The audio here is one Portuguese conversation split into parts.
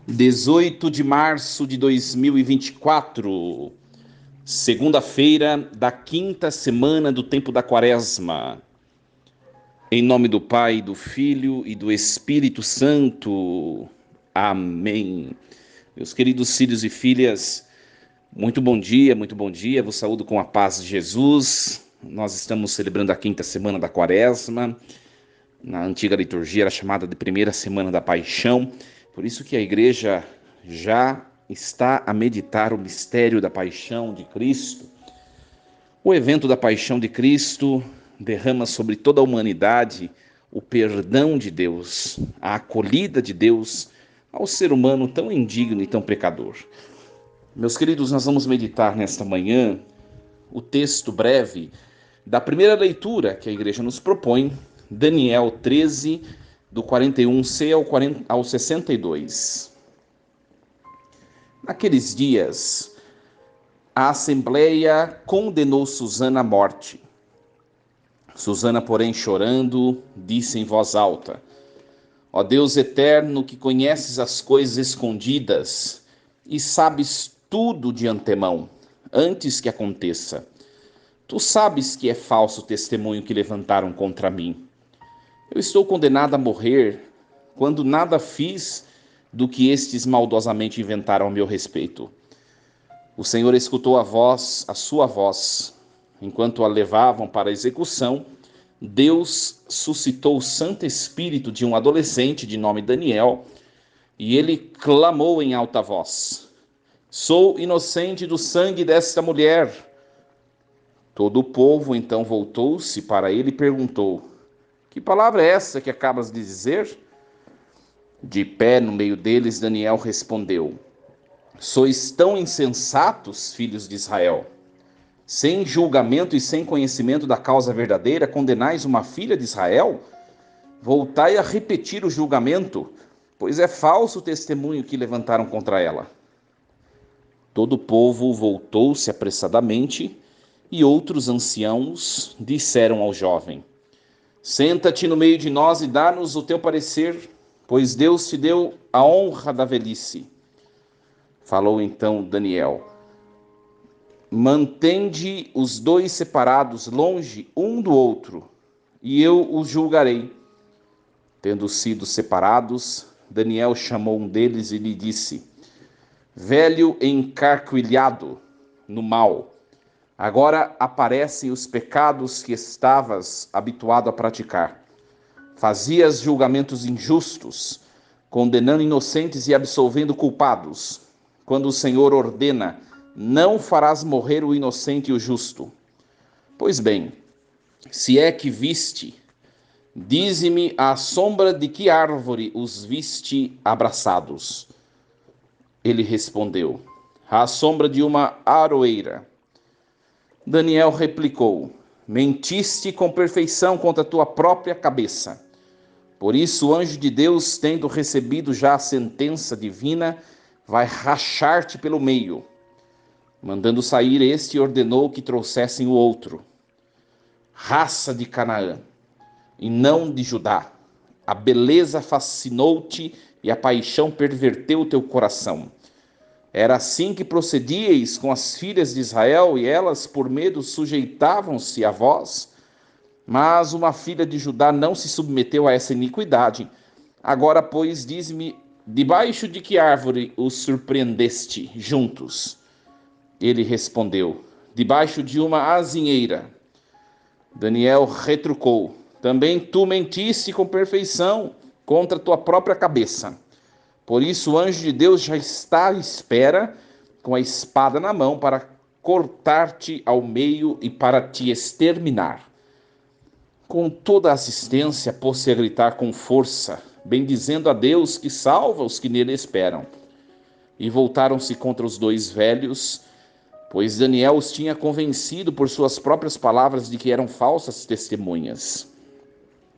18 de março de 2024, segunda-feira da quinta semana do tempo da Quaresma. Em nome do Pai, do Filho e do Espírito Santo. Amém. Meus queridos filhos e filhas, muito bom dia, vos saúdo com a paz de Jesus. Nós estamos celebrando a quinta semana da Quaresma. Na antiga liturgia era chamada de primeira semana da Paixão, por isso que a igreja já está a meditar o mistério da paixão de Cristo. O evento da paixão de Cristo derrama sobre toda a humanidade o perdão de Deus, a acolhida de Deus ao ser humano tão indigno e tão pecador. Meus queridos, nós vamos meditar nesta manhã o texto breve da primeira leitura que a igreja nos propõe, Daniel 13, do 41c ao 62. Naqueles dias, a Assembleia condenou Susana à morte. Susana, porém, chorando, disse em voz alta: Ó Deus eterno, que conheces as coisas escondidas e sabes tudo de antemão, antes que aconteça. Tu sabes que é falso o testemunho que levantaram contra mim. Eu estou condenado a morrer quando nada fiz do que estes maldosamente inventaram a meu respeito. O Senhor escutou a sua voz. Enquanto a levavam para a execução, Deus suscitou o Santo Espírito de um adolescente de nome Daniel, e ele clamou em alta voz: Sou inocente do sangue desta mulher. Todo o povo então voltou-se para ele e perguntou: Que palavra é essa que acabas de dizer? De pé no meio deles, Daniel respondeu: Sois tão insensatos, filhos de Israel? Sem julgamento e sem conhecimento da causa verdadeira, condenais uma filha de Israel? Voltai a repetir o julgamento, pois é falso o testemunho que levantaram contra ela. Todo o povo voltou-se apressadamente, e outros anciãos disseram ao jovem: Senta-te no meio de nós e dá-nos o teu parecer, pois Deus te deu a honra da velhice. Falou então Daniel: Mantende os dois separados longe um do outro, e eu os julgarei. Tendo sido separados, Daniel chamou um deles e lhe disse: Velho encarquilhado no mal, agora aparecem os pecados que estavas habituado a praticar. Fazias julgamentos injustos, condenando inocentes e absolvendo culpados. Quando o Senhor ordena, não farás morrer o inocente e o justo. Pois bem, se é que viste, dize-me à sombra de que árvore os viste abraçados. Ele respondeu: à sombra de uma aroeira. Daniel replicou: Mentiste com perfeição contra a tua própria cabeça. Por isso o anjo de Deus, tendo recebido já a sentença divina, vai rachar-te pelo meio. Mandando sair este, ordenou que trouxessem o outro. Raça de Canaã, e não de Judá, a beleza fascinou-te e a paixão perverteu o teu coração. Era assim que procedíeis com as filhas de Israel, e elas, por medo, sujeitavam-se a vós? Mas uma filha de Judá não se submeteu a essa iniquidade. Agora, pois, diz-me, debaixo de que árvore os surpreendeste juntos? Ele respondeu: debaixo de uma azinheira. Daniel retrucou: também tu mentiste com perfeição contra tua própria cabeça. Por isso o anjo de Deus já está à espera, com a espada na mão, para cortar-te ao meio e para te exterminar. Com toda a assistência, pôs-se a gritar com força, bendizendo a Deus que salva os que nele esperam. E voltaram-se contra os dois velhos, pois Daniel os tinha convencido por suas próprias palavras de que eram falsas testemunhas.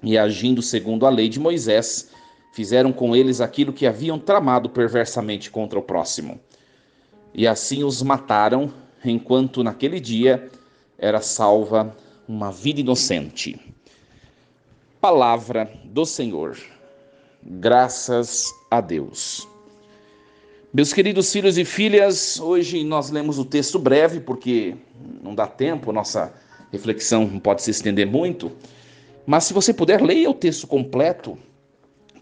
E agindo segundo a lei de Moisés, fizeram com eles aquilo que haviam tramado perversamente contra o próximo. E assim os mataram, enquanto naquele dia era salva uma vida inocente. Palavra do Senhor. Graças a Deus. Meus queridos filhos e filhas, hoje nós lemos o texto breve, porque não dá tempo, nossa reflexão não pode se estender muito, mas se você puder, leia o texto completo,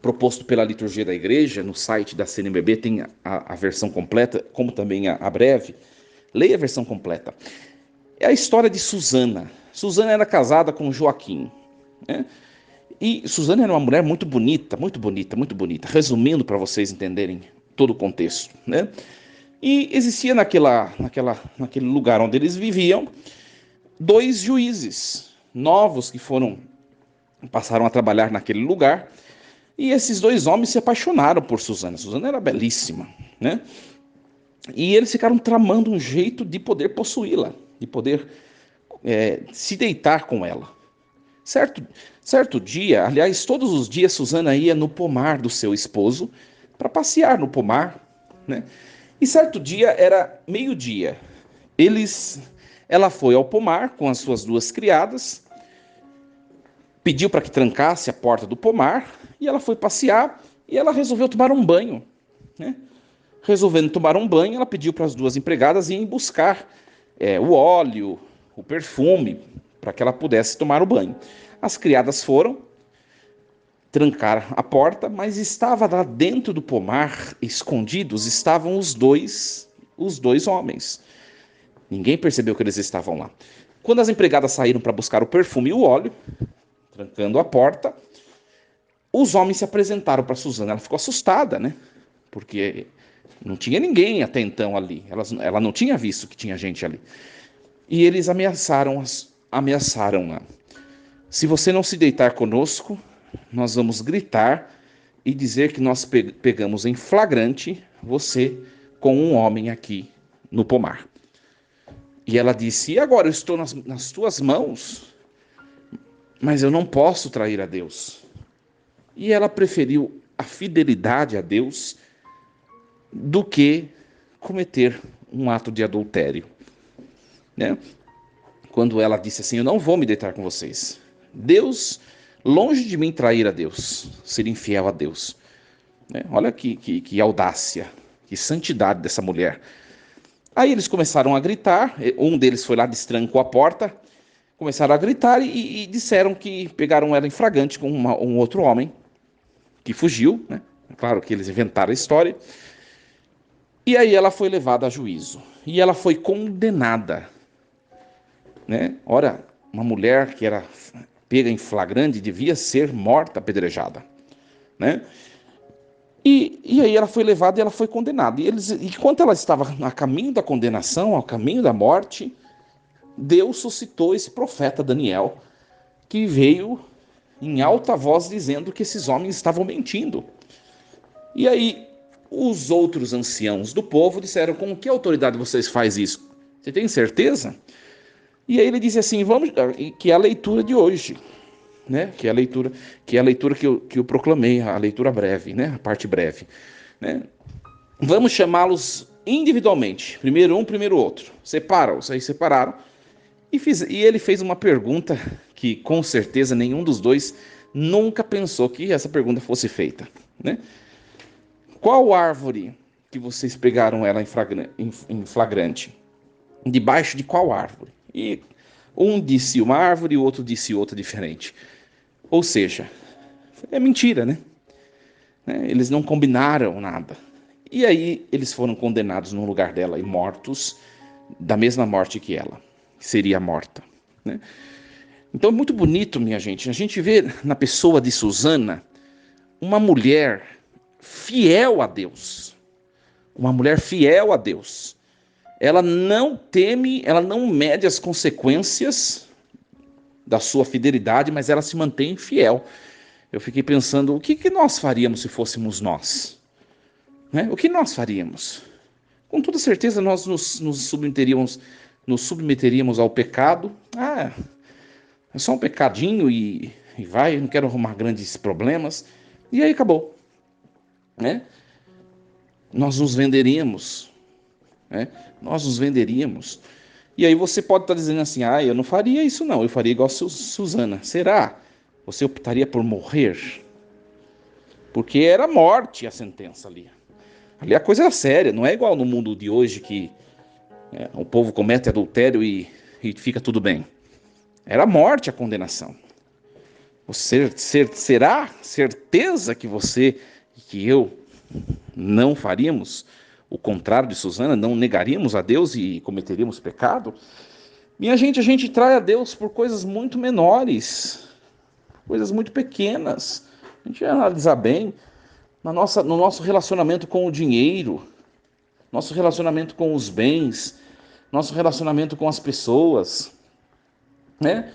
proposto pela liturgia da igreja, no site da CNBB tem a versão completa, como também a breve. Leia a versão completa. É a história de Susana. Susana era casada com Joaquim, né? E Susana era uma mulher muito bonita, muito bonita, muito bonita. Resumindo para vocês entenderem todo o contexto, né? E existia naquele lugar onde eles viviam dois juízes novos que passaram a trabalhar naquele lugar. E esses dois homens se apaixonaram por Susana. Susana era belíssima, né? E eles ficaram tramando um jeito de poder possuí-la, de poder se deitar com ela. Certo dia, aliás, todos os dias, Susana ia no pomar do seu esposo para passear no pomar, né? E certo dia, era meio-dia, ela foi ao pomar com as suas duas criadas, pediu para que trancasse a porta do pomar, e ela foi passear, e ela resolveu tomar um banho, né? Resolvendo tomar um banho, ela pediu para as duas empregadas irem buscar o óleo, o perfume, para que ela pudesse tomar o banho. As criadas foram, trancaram a porta, mas estava lá dentro do pomar, escondidos, estavam os dois homens. Ninguém percebeu que eles estavam lá. Quando as empregadas saíram para buscar o perfume e o óleo, trancando a porta, os homens se apresentaram para Susana. Ela ficou assustada, né? Porque não tinha ninguém até então ali. Ela não tinha visto que tinha gente ali. E eles ameaçaram-na. Se você não se deitar conosco, nós vamos gritar e dizer que nós pegamos em flagrante você com um homem aqui no pomar. E ela disse: e agora eu estou nas tuas mãos, mas eu não posso trair a Deus. E ela preferiu a fidelidade a Deus do que cometer um ato de adultério, né? Quando ela disse assim: eu não vou me deitar com vocês. Deus, longe de mim trair a Deus, ser infiel a Deus, né? Olha que audácia, que santidade dessa mulher. Aí eles começaram a gritar, um deles foi lá, destrancou a porta, começaram a gritar e disseram que pegaram ela em flagrante com um outro homem, que fugiu, né? Claro que eles inventaram a história. E aí ela foi levada a juízo, e ela foi condenada, né? Ora, uma mulher que era pega em flagrante devia ser morta, apedrejada, né? E aí ela foi levada e ela foi condenada. E enquanto ela estava a caminho da condenação, ao caminho da morte, Deus suscitou esse profeta Daniel, que veio em alta voz dizendo que esses homens estavam mentindo. E aí os outros anciãos do povo disseram: com que autoridade vocês fazem isso? Você tem certeza? E aí ele disse assim: vamos, que é a leitura de hoje, né? Que é a leitura que eu proclamei, a leitura breve, né? A parte breve, né? Vamos chamá-los individualmente, primeiro um, primeiro outro. Separa-os. Aí separaram. E ele fez uma pergunta que com certeza nenhum dos dois nunca pensou que essa pergunta fosse feita, né? Qual árvore que vocês pegaram ela em flagrante? Debaixo de qual árvore? E um disse uma árvore e o outro disse outra diferente. Ou seja, é mentira, né? Eles não combinaram nada. E aí eles foram condenados no lugar dela e mortos da mesma morte que ela, que seria morta, né? Então é muito bonito, minha gente. A gente vê na pessoa de Susana uma mulher fiel a Deus. Uma mulher fiel a Deus. Ela não teme, ela não mede as consequências da sua fidelidade, mas ela se mantém fiel. Eu fiquei pensando, o que nós faríamos se fôssemos nós? Né? O que nós faríamos? Com toda certeza nós nos submeteríamos ao pecado. É só um pecadinho e vai, não quero arrumar grandes problemas. E aí acabou, né? Nós nos venderíamos, né? Nós nos venderíamos. E aí você pode estar dizendo assim: eu não faria isso não, eu faria igual a Susana. Será? Você optaria por morrer? porque era morte a sentença ali. Ali a coisa era séria, não é igual no mundo de hoje que o povo comete adultério e fica tudo bem. Era morte a condenação. Será certeza que você e que eu não faríamos o contrário de Susana, não negaríamos a Deus e cometeríamos pecado? Minha gente, a gente trai a Deus por coisas muito menores, coisas muito pequenas. A gente vai analisar bem no nosso relacionamento com o dinheiro, nosso relacionamento com os bens, nosso relacionamento com as pessoas, né?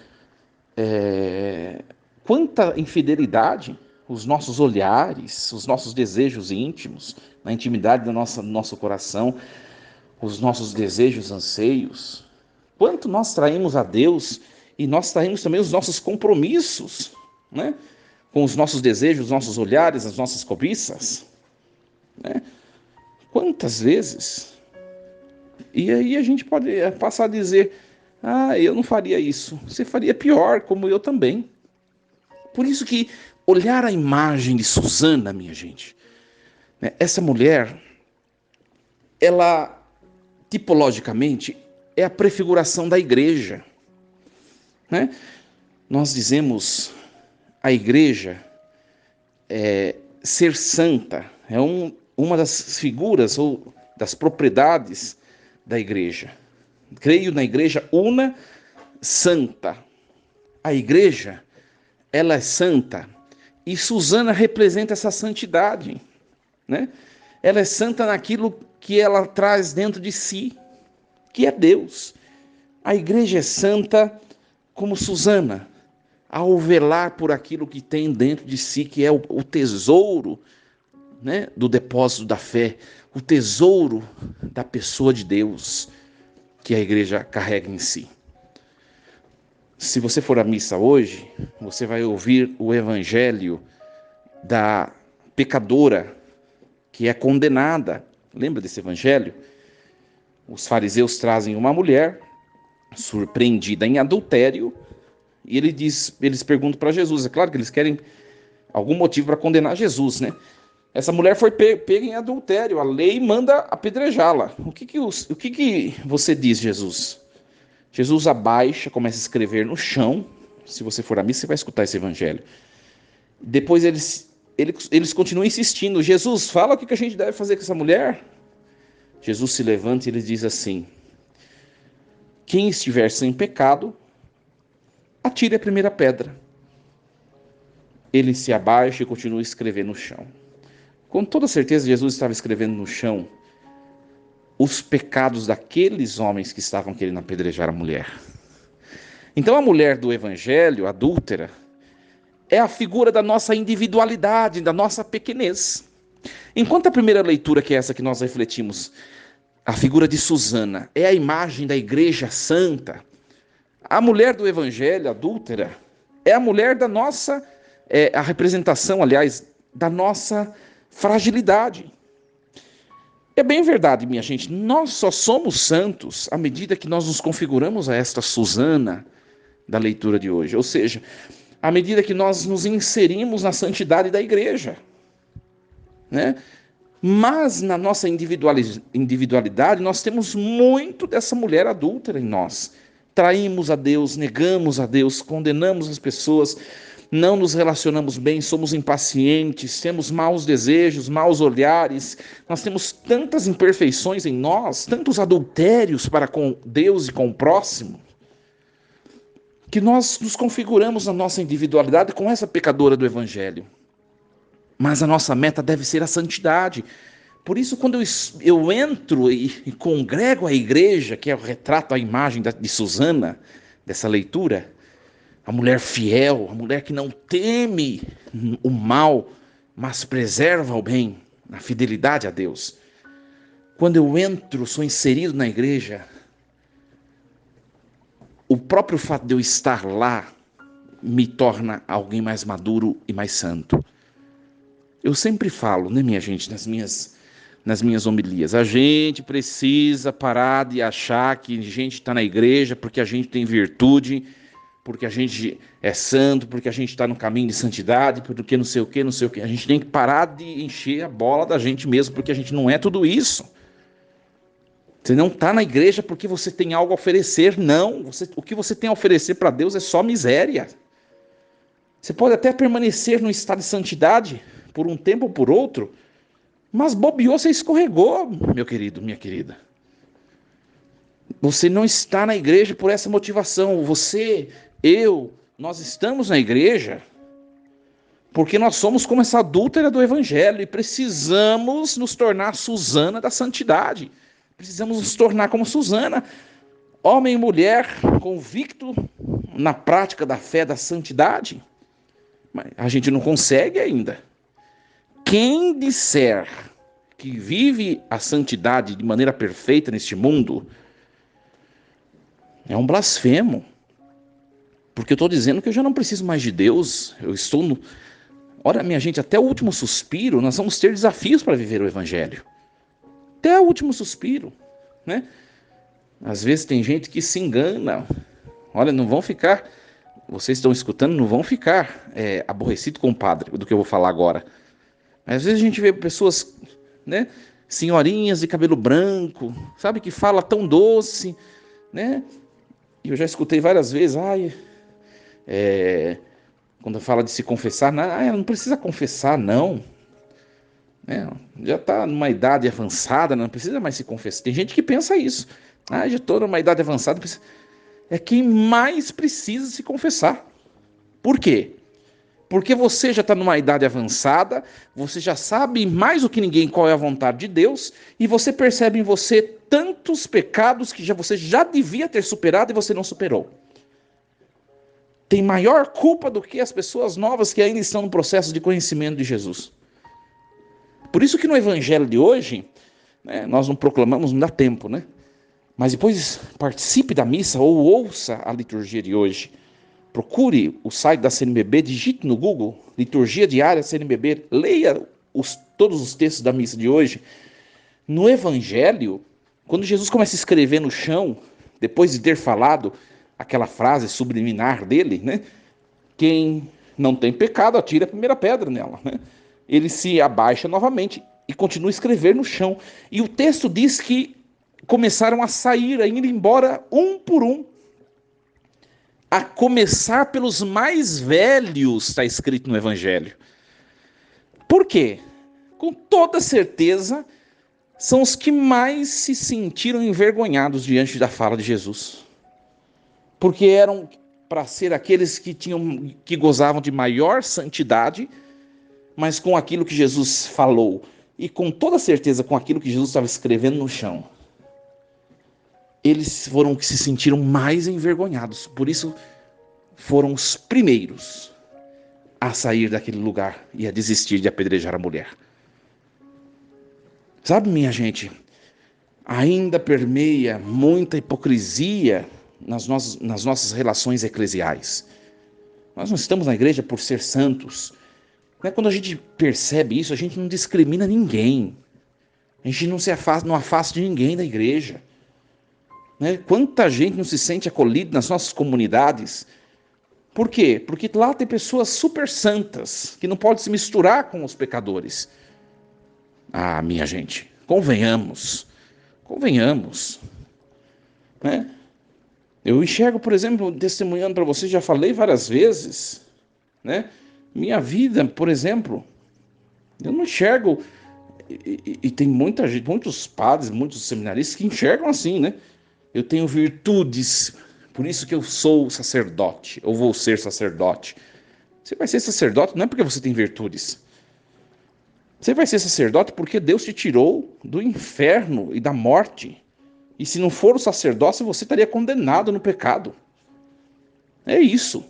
Quanta infidelidade, os nossos olhares, os nossos desejos íntimos, na intimidade do nosso coração, os nossos desejos, anseios. Quanto nós traímos a Deus e nós traímos também os nossos compromissos, né? Com os nossos desejos, os nossos olhares, as nossas cobiças, né? Quantas vezes? E aí a gente pode passar a dizer: eu não faria isso. Você faria pior, como eu também. Por isso que olhar a imagem de Susana, minha gente, né, essa mulher, ela tipologicamente é a prefiguração da igreja, né? Nós dizemos a igreja ser santa, é uma das figuras ou das propriedades da igreja. Creio na igreja una, santa. A igreja, ela é santa e Susana representa essa santidade, né? Ela é santa naquilo que ela traz dentro de si, que é Deus. A igreja é santa como Susana, ao velar por aquilo que tem dentro de si, que é o tesouro, né, do depósito da fé, o tesouro da pessoa de Deus que a igreja carrega em si. Se você for à missa hoje, você vai ouvir o evangelho da pecadora que é condenada. Lembra desse evangelho? Os fariseus trazem uma mulher surpreendida em adultério e eles perguntam para Jesus. É claro que eles querem algum motivo para condenar Jesus, né? Essa mulher foi pega em adultério, a lei manda apedrejá-la. O que você diz, Jesus? Jesus abaixa, começa a escrever no chão. Se você for à missa, você vai escutar esse evangelho. Depois eles continuam insistindo. Jesus, fala o que a gente deve fazer com essa mulher. Jesus se levanta e ele diz assim: quem estiver sem pecado, atire a primeira pedra. Ele se abaixa e continua a escrever no chão. Com toda certeza, Jesus estava escrevendo no chão os pecados daqueles homens que estavam querendo apedrejar a mulher. Então a mulher do evangelho, adúltera, é a figura da nossa individualidade, da nossa pequenez. Enquanto a primeira leitura, que é essa que nós refletimos, a figura de Susana, é a imagem da igreja santa, a mulher do evangelho, adúltera, é a mulher da nossa, a representação, aliás, da nossa fragilidade. É bem verdade, minha gente, nós só somos santos à medida que nós nos configuramos a esta Susana da leitura de hoje, ou seja, à medida que nós nos inserimos na santidade da igreja, né? Mas na nossa individualidade nós temos muito dessa mulher adúltera em nós. Traímos a Deus, negamos a Deus, condenamos as pessoas, não nos relacionamos bem, somos impacientes, temos maus desejos, maus olhares, nós temos tantas imperfeições em nós, tantos adultérios para com Deus e com o próximo, que nós nos configuramos na nossa individualidade com essa pecadora do evangelho. Mas a nossa meta deve ser a santidade. Por isso, quando eu entro e congrego a igreja, que é o retrato, a imagem de Susana, dessa leitura, a mulher fiel, a mulher que não teme o mal, mas preserva o bem, a fidelidade a Deus. Quando eu entro, sou inserido na igreja, o próprio fato de eu estar lá me torna alguém mais maduro e mais santo. Eu sempre falo, né, minha gente, nas minhas homilias, a gente precisa parar de achar que a gente está na igreja porque a gente tem virtude, porque a gente é santo, porque a gente está no caminho de santidade, porque não sei o que, não sei o que. A gente tem que parar de encher a bola da gente mesmo, porque a gente não é tudo isso. Você não está na igreja porque você tem algo a oferecer, não. O que você tem a oferecer para Deus é só miséria. Você pode até permanecer no estado de santidade por um tempo ou por outro, mas bobeou, você escorregou, meu querido, minha querida. Você não está na igreja por essa motivação. Você, nós estamos na igreja porque nós somos como essa adúltera do evangelho e precisamos nos tornar Susana da santidade. Precisamos nos tornar como Susana, homem e mulher convicto na prática da fé da santidade. Mas a gente não consegue ainda. Quem disser que vive a santidade de maneira perfeita neste mundo é um blasfemo. Porque eu estou dizendo que eu já não preciso mais de Deus. Eu estou no... Ora, minha gente, até o último suspiro nós vamos ter desafios para viver o evangelho. Até o último suspiro, né? Às vezes tem gente que se engana. Olha, não vão ficar... Vocês estão escutando, não vão ficar aborrecidos com o padre, do que eu vou falar agora. Às vezes a gente vê pessoas, né, senhorinhas de cabelo branco, sabe, que fala tão doce, né? E eu já escutei várias vezes, quando fala de se confessar, não precisa confessar, não. Já está numa idade avançada, não precisa mais se confessar. Tem gente que pensa isso. Já estou numa idade avançada. É quem mais precisa se confessar. Por quê? Porque você já está numa idade avançada, você já sabe mais do que ninguém qual é a vontade de Deus, e você percebe em você tantos pecados que você já devia ter superado e você não superou. Tem maior culpa do que as pessoas novas que ainda estão no processo de conhecimento de Jesus. Por isso que no evangelho de hoje, né, nós não proclamamos, não dá tempo, né? Mas depois participe da missa ou ouça a liturgia de hoje. Procure o site da CNBB, digite no Google, liturgia diária CNBB, leia todos os textos da missa de hoje. No Evangelho, quando Jesus começa a escrever no chão, depois de ter falado aquela frase subliminar dele, né? Quem não tem pecado, atira a primeira pedra nela, né? Ele se abaixa novamente e continua a escrever no chão. E o texto diz que começaram a sair, a ir embora um por um. A começar pelos mais velhos, está escrito no Evangelho. Por quê? Com toda certeza, são os que mais se sentiram envergonhados diante da fala de Jesus. Porque eram para ser aqueles que gozavam de maior santidade, mas com aquilo que Jesus falou, e com toda certeza com aquilo que Jesus estava escrevendo no chão, eles foram os que se sentiram mais envergonhados. Por isso, foram os primeiros a sair daquele lugar e a desistir de apedrejar a mulher. Sabe, minha gente, ainda permeia muita hipocrisia nas nossas relações eclesiais. Nós não estamos na igreja por ser santos. Quando a gente percebe isso, a gente não discrimina ninguém. A gente não afasta de ninguém da igreja. Quanta gente não se sente acolhida nas nossas comunidades. Por quê? Porque lá tem pessoas super santas, que não podem se misturar com os pecadores. Minha gente, convenhamos. Eu enxergo, por exemplo, testemunhando para vocês, já falei várias vezes, minha vida, por exemplo, eu não enxergo, e tem muita gente, muitos padres, muitos seminaristas que enxergam assim, Eu tenho virtudes, por isso que eu sou sacerdote, ou vou ser sacerdote. Você vai ser sacerdote não é porque você tem virtudes. Você vai ser sacerdote porque Deus te tirou do inferno e da morte. E se não for o sacerdócio, você estaria condenado no pecado. É isso.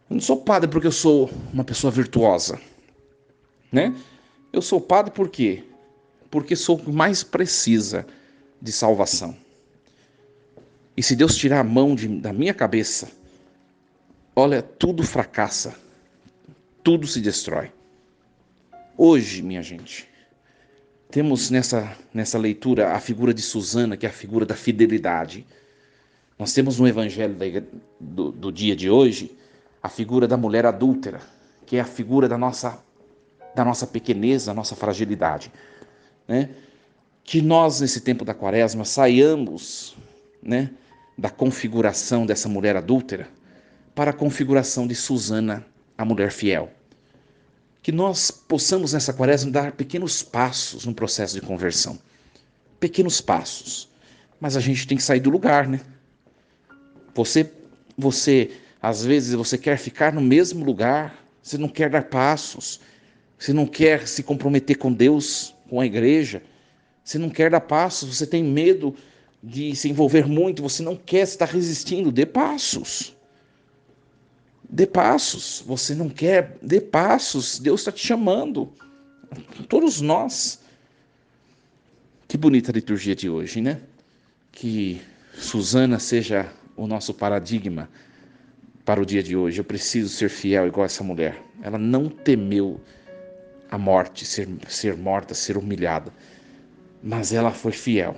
Eu não sou padre porque eu sou uma pessoa virtuosa. Eu sou padre por quê? Porque sou o que mais precisa de salvação. E se Deus tirar a mão da minha cabeça, olha, tudo fracassa, tudo se destrói. Hoje, minha gente, temos nessa leitura a figura de Susana, que é a figura da fidelidade. Nós temos no evangelho do dia de hoje a figura da mulher adúltera, que é a figura da nossa pequenez, da nossa fragilidade, né? Que nós, nesse tempo da quaresma, saiamos, né, da configuração dessa mulher adúltera para a configuração de Susana, a mulher fiel. Que nós possamos, nessa quaresma, dar pequenos passos no processo de conversão. Pequenos passos. Mas a gente tem que sair do lugar, né? Você, às vezes, você quer ficar no mesmo lugar, você não quer dar passos, você não quer se comprometer com Deus, com a igreja, você não quer dar passos, você tem medo de se envolver muito, você não quer estar resistindo, dê passos. Dê passos, você não quer, dê passos, Deus está te chamando, todos nós. Que bonita a liturgia de hoje, né? Que Susana seja o nosso paradigma para o dia de hoje. Eu preciso ser fiel igual essa mulher. Ela não temeu a morte, ser morta, ser humilhada, mas ela foi fiel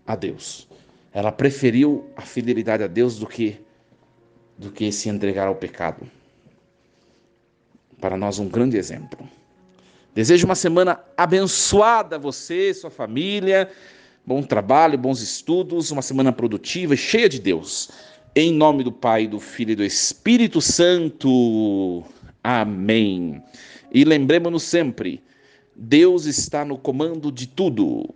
a Deus. Ela preferiu a fidelidade a Deus do que se entregar ao pecado. Para nós, um grande exemplo. Desejo uma semana abençoada a você, sua família, bom trabalho, bons estudos, uma semana produtiva e cheia de Deus. Em nome do Pai, do Filho e do Espírito Santo. Amém. E lembremos-nos sempre, Deus está no comando de tudo.